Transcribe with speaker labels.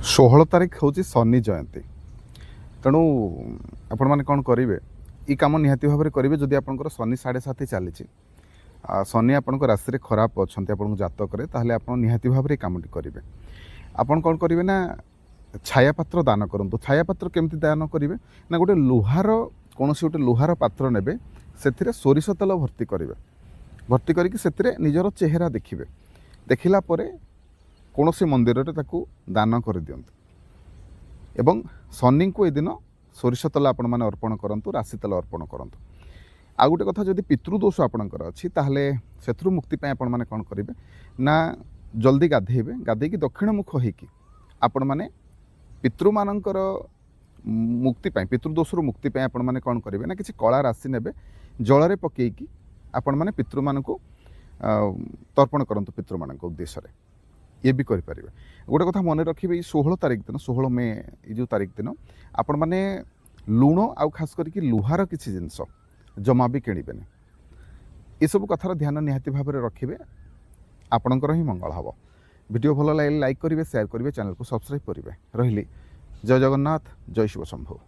Speaker 1: 16 तारीख हूँ शनि जयंती। तेणु आपण मैंने कौन करेंगे ये कम निहाती भाव में करेंगे जदि आपंकर शनि 7.5 चली शनि आपण राशि खराब अच्छा आप जातक ताहले आप निहाती भाव में कमटी करेंगे। आपन कौन करेंगे ना छायापात्र दान करूँ। छायापात्र केमती दान करेंगे ना गोटे लुहार कौन गोटे लुहार पात्र ने से सोरिष तेल भर्ती करके निजर चेहरा देखिए देखला कौन से मंदिर दान कर दियंतु एवं शनि को दिन सोरिष तेल आपण मैंने अर्पण करूँ राशि तेल अर्पण करूँ। आ गोटे कथा जदि पितृदोष आपणकर अच्छी ताहले सेथुरु मुक्ति पाए आपण मैंने कौन करेंगे ना जल्दी गाधेबे गाधेकी दक्षिण मुख होइकी आपण मैंने पितृ मानकर मुक्ति पाए पितृदोषरु मुक्ति पाए आपण मैंने कौन करेंगे ना किसी कला राशि नेबे जलरे पकेकी आपण मैंने पितृ मानकु तर्पण करंतु पितृ मानक उद्देश्य रे ये भी करें। गोटे कथा मन रखिए 16 तारीख दिन 16 मे जो तारीख दिन आपण मैंने लुण आउ खास करके लुहार किसी जिनस जमा भी किणवेनि ये सब कथार ध्यान निहाती भाव में रखिए आपणकर ही मंगल हम। वीडियो भल लगे लाइक करेंगे शेयर करेंगे चैनल को सब्सक्राइब करेंगे। रही जय जगन्नाथ जय शिव शंभु।